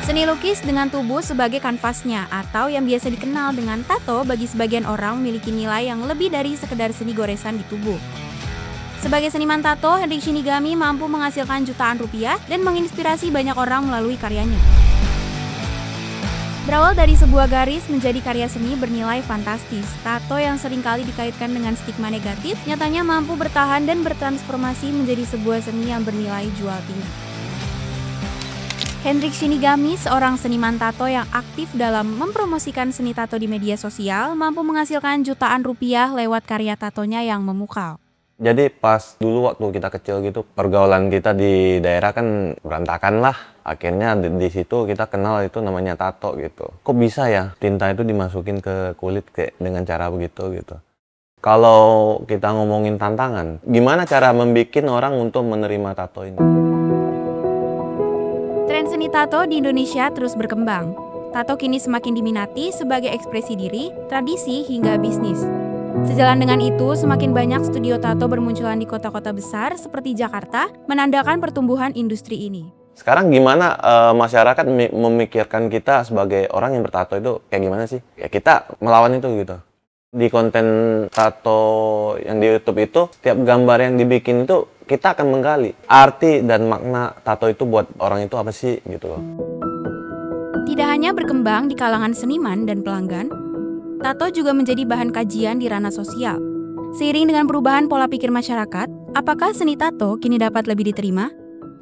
Seni lukis dengan tubuh sebagai kanvasnya atau yang biasa dikenal dengan tato bagi sebagian orang memiliki nilai yang lebih dari sekedar seni goresan di tubuh. Sebagai seniman tato, Hendrik Shinigami mampu menghasilkan jutaan rupiah dan menginspirasi banyak orang melalui karyanya. Berawal dari sebuah garis menjadi karya seni bernilai fantastis, tato yang seringkali dikaitkan dengan stigma negatif nyatanya mampu bertahan dan bertransformasi menjadi sebuah seni yang bernilai jual tinggi. Hendrik Shinigami, seorang seniman tato yang aktif dalam mempromosikan seni tato di media sosial, mampu menghasilkan jutaan rupiah lewat karya tatonya yang memukau. Jadi pas dulu waktu kita kecil gitu, pergaulan kita di daerah kan berantakan lah. Akhirnya di situ kita kenal itu namanya tato gitu. Kok bisa ya tinta itu dimasukin ke kulit kayak dengan cara begitu gitu. Kalau kita ngomongin tantangan, gimana cara membuat orang untuk menerima tato ini? Tren seni tato di Indonesia terus berkembang. Tato kini semakin diminati sebagai ekspresi diri, tradisi, hingga bisnis. Sejalan dengan itu, semakin banyak studio tato bermunculan di kota-kota besar seperti Jakarta, menandakan pertumbuhan industri ini. Sekarang gimana masyarakat memikirkan kita sebagai orang yang bertato itu kayak gimana sih? Ya kita melawan itu gitu. Di konten tato yang di YouTube itu, tiap gambar yang dibikin itu kita akan menggali arti dan makna tato itu buat orang itu apa sih gitu loh. Tidak hanya berkembang di kalangan seniman dan pelanggan, tato juga menjadi bahan kajian di ranah sosial. Seiring dengan perubahan pola pikir masyarakat, apakah seni tato kini dapat lebih diterima?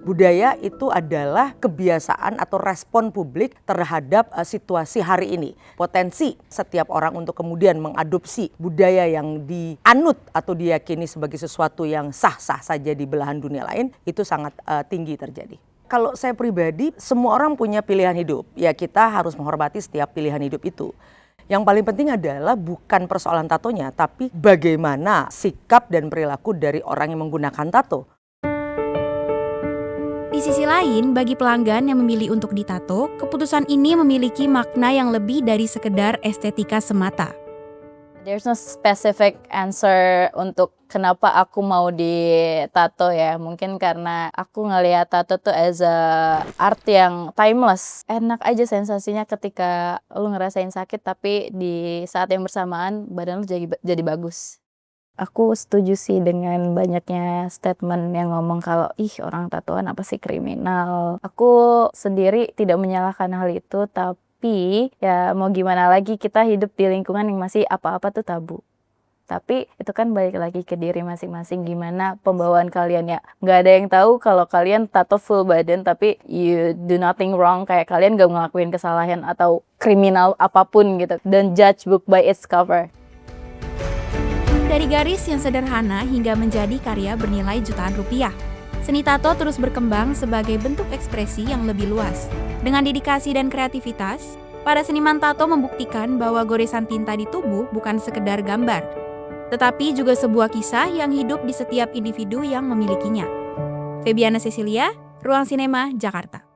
Budaya itu adalah kebiasaan atau respon publik terhadap situasi hari ini. Potensi setiap orang untuk kemudian mengadopsi budaya yang dianut atau diyakini sebagai sesuatu yang sah-sah saja di belahan dunia lain, itu sangat tinggi terjadi. Kalau saya pribadi, semua orang punya pilihan hidup. Ya kita harus menghormati setiap pilihan hidup itu. Yang paling penting adalah bukan persoalan tatonya, tapi bagaimana sikap dan perilaku dari orang yang menggunakan tato. Di sisi lain, bagi pelanggan yang memilih untuk ditato, keputusan ini memiliki makna yang lebih dari sekedar estetika semata. There's no specific answer untuk kenapa aku mau ditato ya. Mungkin karena aku ngelihat tato tuh as a art yang timeless. Enak aja sensasinya ketika lu ngerasain sakit tapi di saat yang bersamaan badan lu jadi bagus. Aku setuju sih dengan banyaknya statement yang ngomong kalau orang tatoan apa sih kriminal. Aku sendiri tidak menyalahkan hal itu, tapi ya mau gimana lagi, kita hidup di lingkungan yang masih apa-apa tuh tabu. Tapi itu kan balik lagi ke diri masing-masing, gimana pembawaan kalian ya. Nggak ada yang tahu kalau kalian tato full badan tapi you do nothing wrong, kayak kalian gak ngelakuin kesalahan atau kriminal apapun gitu. Don't judge book by its cover. Dari garis yang sederhana hingga menjadi karya bernilai jutaan rupiah, seni tato terus berkembang sebagai bentuk ekspresi yang lebih luas. Dengan dedikasi dan kreativitas, para seniman tato membuktikan bahwa goresan tinta di tubuh bukan sekedar gambar, tetapi juga sebuah kisah yang hidup di setiap individu yang memilikinya. Febiana Cecilia, Ruang Sinema, Jakarta.